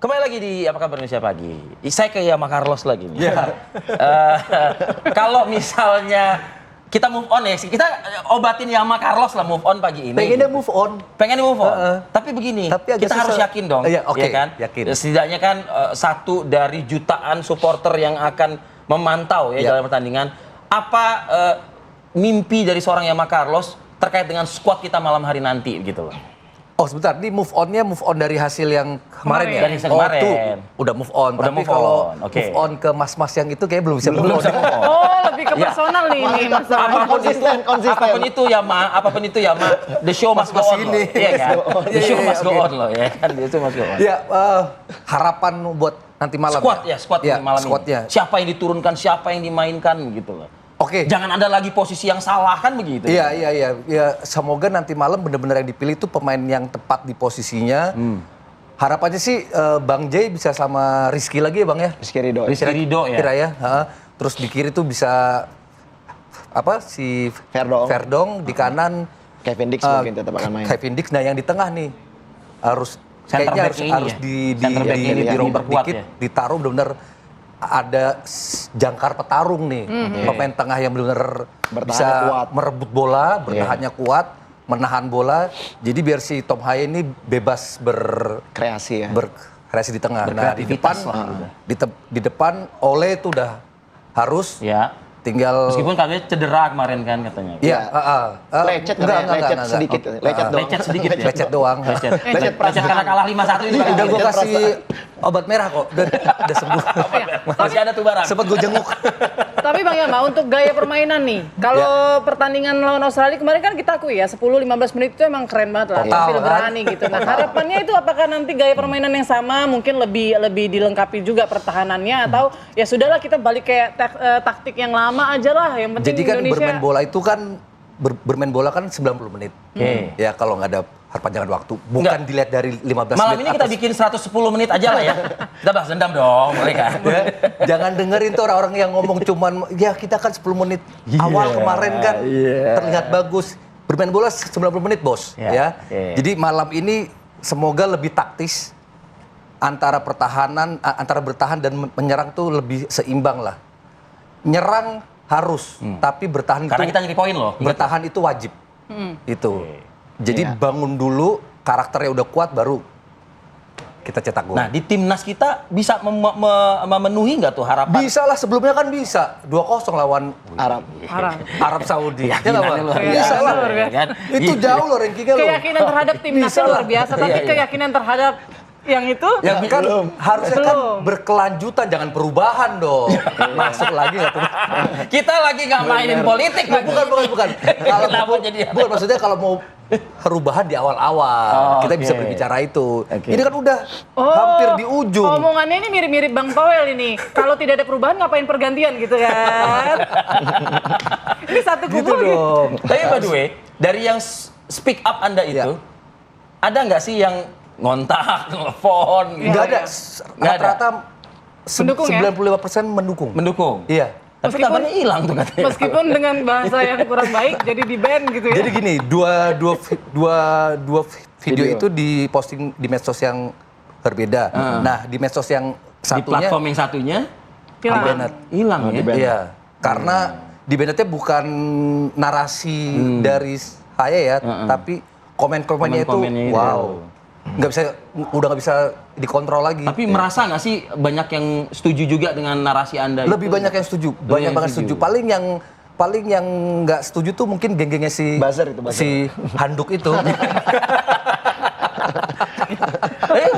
Kembali lagi di Apa Kabar Indonesia Pagi. Saya ke Yama Carlos lagi nih. Kalau misalnya kita move on ya, kita obatin Yama Carlos lah move on pagi ini. Pengennya move on. Pengen move on. Tapi begini, kita harus yakin dong. Iya, oke, ya kan? yakin. Setidaknya kan satu dari jutaan supporter yang akan memantau ya dalam pertandingan. Apa mimpi dari seorang Yama Carlos terkait dengan skuad kita malam hari nanti gitu loh. Oh sebentar, ini move on dari hasil yang kemarin ya? Dari hasil kemarin. Tuh, udah move on. Udah tapi move kalau on, oke. move on ke mas-mas yang itu kayak belum bisa move on. Oh, lebih ke personal nih ini masalahnya. Apapun itu Yama, the show must go on loh. Iya kan? The show must go on loh ya kan, the show must go on. Ya, harapan buat nanti malam. Squad malam squadnya. ini. Siapa yang diturunkan, siapa yang dimainkan gitu loh. Oke. Jangan ada lagi posisi yang salah kan begitu. Iya. Ya, semoga nanti malam benar-benar yang dipilih itu pemain yang tepat di posisinya. Harapannya sih Bang Jay bisa sama Rizky lagi ya Bang ya? Rizky Ridho ya. Kira ya. Terus di kiri tuh bisa si Verdong di kanan Kevin Dix mungkin tetap akan main. Kevin Dix, nah yang di tengah nih harus Center kayaknya back ini harus ya? dirombak Diperkuat dikit, ya? ditaruh benar-benar ada jangkar petarung nih. Pemain tengah yang benar-benar bisa kuat. merebut bola, bertahannya kuat, menahan bola. Jadi biar si Tom Haye ini bebas Kreasi ya. berkreasi di tengah. Nah, di Berkreativitas depan lah. di depan Ole itu udah harus Ya. tinggal Meskipun katanya cedera kemarin kan katanya. Iya, Lecet sedikit. Lecet doang. Lecet karena kalah 5-1 itu. Udah gue kasih obat merah kok, udah sembuh. Masih ada tuh barang. Sempet gue jenguk. Tapi Bang Yama, untuk gaya permainan nih, kalau pertandingan lawan Australia kemarin kan kita akui ya, 10-15 menit itu emang keren banget lah, tampil berani gitu. Nah harapannya itu apakah nanti gaya permainan yang sama, mungkin lebih dilengkapi juga pertahanannya, atau ya sudahlah kita balik kayak taktik yang lama aja lah, yang penting Jadi kan Indonesia. bermain bola itu kan bermain bola kan 90 menit. Ya kalau nggak ada perpanjangan waktu, bukan dilihat dari 15 Malam menit. ini kita bikin 110 menit aja lah ya. Kita balas dendam dong, boleh kan? Ya, jangan dengerin tuh orang-orang yang ngomong cuman ya kita kan 10 menit awal kemarin kan terlihat bagus. Bermain bola 90 menit, Bos. Ya. Jadi malam ini semoga lebih taktis antara bertahan dan menyerang tuh lebih seimbang lah. Nyerang harus, tapi bertahan Karena itu kita nyari poin loh. bertahan itu wajib. Itu. Jadi bangun dulu, karakternya udah kuat baru kita cetak gol. Nah, di timnas kita bisa memenuhi nggak tuh harapan? Bisa lah, sebelumnya kan bisa. 2-0 lawan Arab Saudi. Ya nggak, Bang? Bisa lah. Kan? Itu jauh loh rankingnya loh. Keyakinan terhadap timnasnya luar biasa, tapi keyakinan terhadap yang itu Ya kan harusnya kan berkelanjutan, jangan perubahan dong. Masuk lagi nggak tuh? Kita lagi nggak mainin politik. Bukan. Bukan maksudnya kalau mau perubahan di awal-awal, kita bisa berbicara itu. Ini kan udah hampir di ujung. Omongannya ini mirip-mirip Bang Powell ini. Kalau tidak ada perubahan ngapain pergantian gitu kan? Ini satu kubu Gitu dong. Tapi by the way, dari yang speak up Anda itu, ada nggak sih yang ngontak, telepon gitu? Nggak ada. Nggak ada. Rata-rata Mendukung ya? 95% mendukung. Mendukung. Iya. Tapi kabarnya hilang tuh katanya. Meskipun dengan bahasa yang kurang baik jadi di ban gitu ya. Jadi gini, dua video itu diposting di medsos yang berbeda. Nah, di medsos yang Di satunya platform yang satunya Hilang. hilang ya. iya, karena di bannetnya bukan narasi dari saya ya, tapi komen-komennya itu Komen-komennya itu. wow. Udah nggak bisa dikontrol lagi. Tapi merasa nggak sih banyak yang setuju juga dengan narasi Anda Lebih itu? banyak yang setuju, banyak yang banget setuju. Paling yang nggak setuju tuh mungkin geng-gengnya Buzzer itu, buzzer. si handuk itu.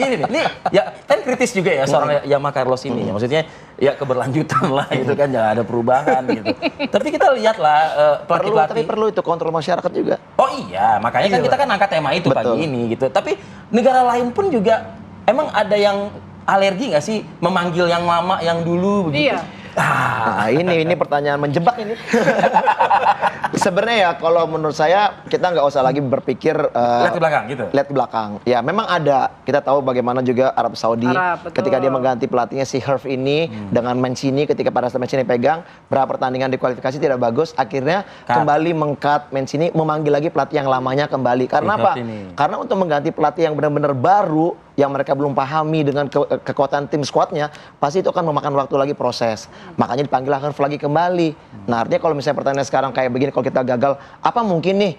Gini nih, ya kan kritis juga ya seorang Yama Carlos ini. Ya, maksudnya ya keberlanjutan lah gitu kan, jangan ada perubahan gitu. Tapi kita lihat lah Tapi pelatih-pelatih. perlu itu kontrol masyarakat juga. Oh iya, makanya kan kita kan angkat tema itu Betul. pagi ini gitu. Tapi negara lain pun juga emang ada yang alergi nggak sih memanggil yang lama, yang dulu begitu? Iya. Nah, ini pertanyaan menjebak ini. Sebenarnya ya kalau menurut saya kita nggak usah lagi berpikir Lihat ke belakang gitu. lihat ke belakang. Ya memang ada. Kita tahu bagaimana juga Arab Saudi Betul. ketika dia mengganti pelatihnya si Herve ini dengan Mancini, ketika pada saat Mancini pegang berapa pertandingan di kualifikasi tidak bagus, akhirnya kembali mengkat Mancini, memanggil lagi pelatih yang lamanya kembali. Karena Si apa? Herve ini. Karena untuk mengganti pelatih yang benar-benar baru yang mereka belum pahami dengan kekuatan tim squadnya, pasti itu akan memakan waktu lagi proses. Makanya dipanggil Harf lagi kembali. Nah artinya kalau misalnya pertandingan sekarang kayak begini, kalau kita gagal, apa mungkin nih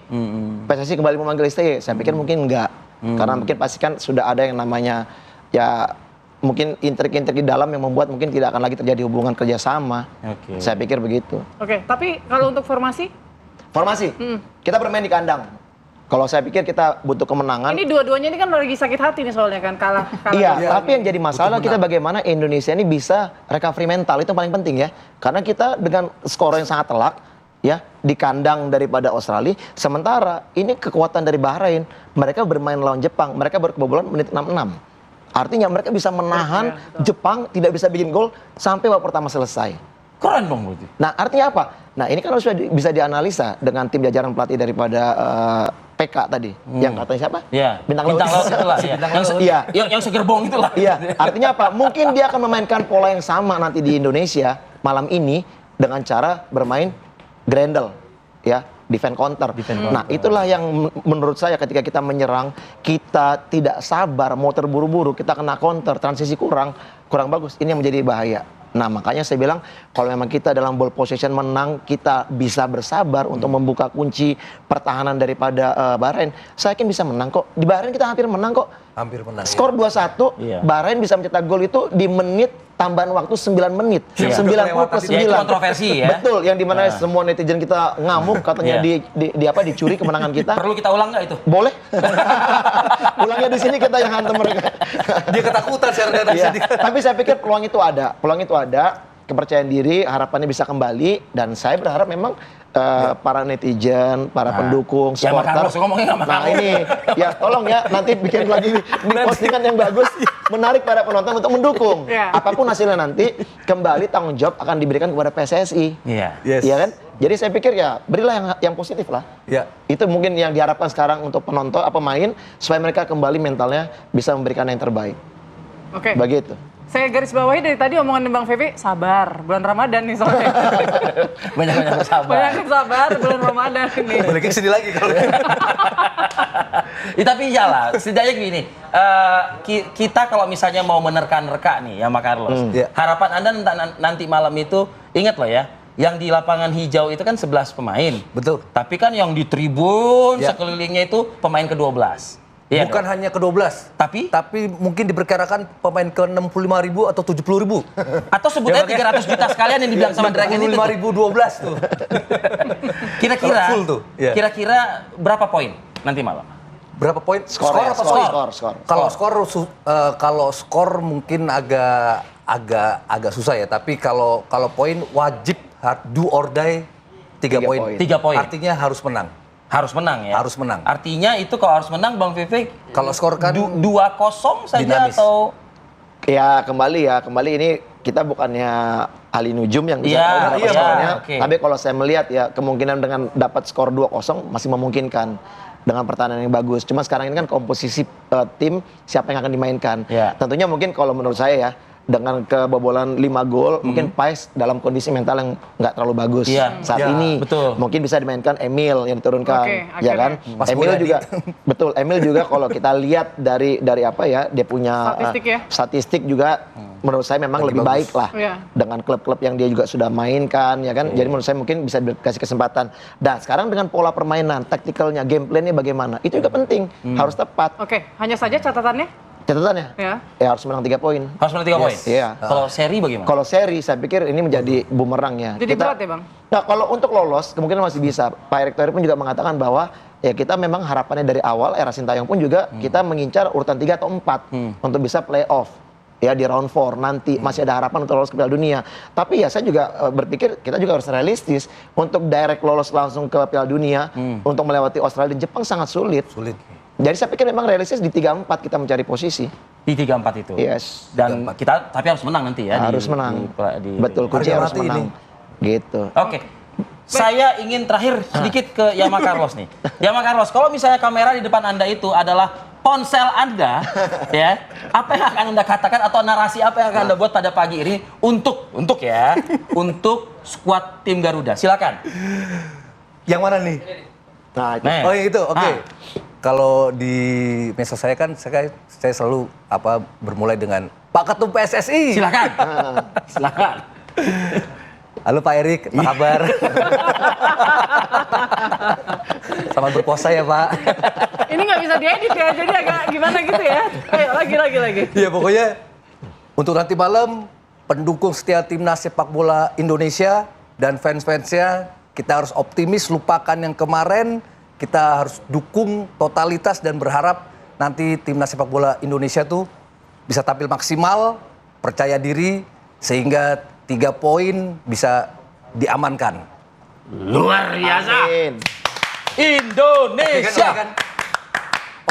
PSSI kembali memanggil STY? Saya pikir mungkin enggak. Karena mungkin pasti kan sudah ada yang namanya ya mungkin intrik-intrik di dalam yang membuat mungkin tidak akan lagi terjadi hubungan kerjasama. Saya pikir begitu. Oke, tapi kalau untuk formasi? Formasi, kita bermain di kandang. Kalau saya pikir kita butuh kemenangan. Ini dua-duanya ini kan lagi sakit hati nih soalnya kan, kalah. Iya, tapi yang jadi masalah kita bagaimana Indonesia ini bisa recovery mental, itu paling penting ya. Karena kita dengan skor yang sangat telak, ya di kandang daripada Australia, sementara ini kekuatan dari Bahrain, mereka bermain lawan Jepang, mereka baru kebobolan menit 66. Artinya mereka bisa menahan Jepang tidak bisa bikin gol sampai babak pertama selesai. Keren dong berarti. Nah artinya apa? Nah ini kan sudah bisa dianalisa dengan tim jajaran pelatih daripada PK tadi. Yang katanya siapa? Iya. Bintang Laut itulah. Iya. Yang segerbong itulah. Iya. Artinya apa? Mungkin dia akan memainkan pola yang sama nanti di Indonesia malam ini dengan cara bermain Grendel, ya. Defend counter. Nah, itulah yang menurut saya ketika kita menyerang, kita tidak sabar, mau terburu-buru, kita kena counter, transisi kurang bagus. Ini yang menjadi bahaya. Nah, makanya saya bilang kalau memang kita dalam ball possession menang, kita bisa bersabar untuk membuka kunci pertahanan daripada Bahrain. Saya yakin bisa menang kok. Di Bahrain kita hampir menang kok. Hampir menang. Skor 2-1, Bahrain bisa mencetak gol itu di menit tambahan waktu 9 menit. 90+9. Ya, itu kontroversi ya. Betul, yang dimana semua netizen kita ngamuk katanya dicuri kemenangan kita. Perlu kita ulang nggak itu? Boleh. Ulangnya di sini kita yang hantam mereka. Dia ketakutan sekarang dari sini. Tapi saya pikir peluang itu ada, kepercayaan diri, harapannya bisa kembali, dan saya berharap memang para netizen, para pendukung, supporter. Nah ini, ya tolong ya nanti bikin lagi postingan yang bagus, menarik para penonton untuk mendukung. Apapun hasilnya nanti, kembali tanggung jawab akan diberikan kepada PSSI. Iya kan? Jadi saya pikir ya berilah yang positif lah. Itu mungkin yang diharapkan sekarang untuk penonton, pemain, supaya mereka kembali mentalnya bisa memberikan yang terbaik. Oke. Begitu. Saya garis bawahi dari tadi omongan Bang Fevi, sabar. Bulan Ramadan nih soalnya. Banyak-banyak sabar. Banyak sabar, bulan Ramadan ini. Boleh ke sini lagi kalau. Tapi iyalah, setidaknya gini, kita kalau misalnya mau menerka-nerka nih ya Mak Carlos, harapan Anda nanti malam itu, ingat loh ya, yang di lapangan hijau itu kan 11 pemain. Betul. Tapi kan yang di tribun sekelilingnya itu pemain ke-12. Iya Bukan hanya ke-12, tapi mungkin diperkirakan pemain ke-65.000 atau 70.000. Atau sebutnya 300 juta sekalian yang dibilang sama Dragon itu. 65.012 tuh. Kira-kira berapa poin nanti malam? Berapa poin? Skor. Kalau skor mungkin agak susah ya, tapi kalau poin wajib do or die 3 poin. 3 poin. Artinya harus menang. Harus menang ya? Harus menang. Artinya itu kalau harus menang Bang Vivek, kalau skor kan 2-0 saja dinamis. atau? Ya kembali ini kita bukannya ahli nujum yang bisa tahu berapa skornya. Tapi kalau saya melihat ya kemungkinan dengan dapat skor 2-0 masih memungkinkan dengan pertahanan yang bagus. Cuma sekarang ini kan komposisi tim siapa yang akan dimainkan. Tentunya mungkin kalau menurut saya ya, dengan kebobolan 5 gol, mungkin Pais dalam kondisi mental yang nggak terlalu bagus saat ini. Betul. Mungkin bisa dimainkan Emil yang diturunkan, ya kan? Emil juga, betul. Emil juga kalau kita lihat dari apa ya, dia punya statistik juga, menurut saya memang lebih baik lah dengan klub-klub yang dia juga sudah mainkan, ya kan? Jadi menurut saya mungkin bisa dikasih kesempatan. Dan sekarang dengan pola permainan, taktikalnya, game plan-nya bagaimana? Itu juga penting, harus tepat. Oke, hanya saja catatannya? Catatannya? Ya harus menang 3 poin. Harus menang 3 poin? Iya. Kalau seri bagaimana? Kalau seri saya pikir ini menjadi bumerangnya. Jadi berat ya Bang? Nah kalau untuk lolos kemungkinan masih bisa. Pak Erick Thohir pun juga mengatakan bahwa ya kita memang harapannya dari awal era Sintayong pun juga kita mengincar urutan 3 atau 4 untuk bisa playoff. Ya di round 4 nanti masih ada harapan untuk lolos ke Piala Dunia. Tapi ya saya juga berpikir kita juga harus realistis untuk direct lolos langsung ke Piala Dunia untuk melewati Australia dan Jepang sangat sulit. Jadi saya pikir memang realistis di 3-4 kita mencari posisi. Di 3-4 itu? Yes. Dan kita tapi harus menang nanti ya? Harus menang. Betul, kunci harus menang. Gitu. Oke. Saya ingin terakhir sedikit ke Yama Carlos nih. Yama Carlos, kalau misalnya kamera di depan Anda itu adalah ponsel Anda, ya, apa yang akan Anda katakan atau narasi apa yang akan Anda buat pada pagi ini untuk skuad tim Garuda? Silakan. Yang mana nih? Nah, Oh itu, oke. kalau di medsos saya kan saya selalu bermulai dengan Pak Ketum PSSI. Silakan. Silakan. Halo Pak Erik, apa kabar? Selamat berpuasa ya Pak. Ini nggak bisa diedit ya, jadi agak gimana gitu ya. Ayo lagi. Ya pokoknya untuk nanti malam pendukung setia timnas sepak bola Indonesia dan fans-fansnya kita harus optimis, lupakan yang kemarin. Kita harus dukung totalitas dan berharap nanti timnas sepak bola Indonesia tuh bisa tampil maksimal, percaya diri sehingga 3 poin bisa diamankan. Luar biasa. Amin. Indonesia.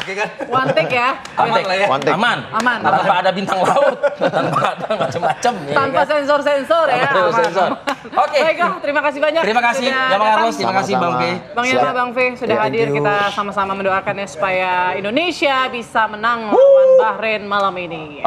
Oke kan? One take ya. Aman lah ya. One take. Aman. Tanpa ada bintang laut, tanpa ada macam-macam. Tanpa sensor-sensor ya. Tanpa Aman. sensor. Oke. Baiklah, terima kasih banyak. Terima kasih, sudah ya Bang datang. Carlos. Terima kasih Bang P. Bang Yana, Bang V sudah Ya, hadir. thank you. Kita sama-sama mendoakan ya supaya Indonesia bisa menang lawan Bahrain malam ini.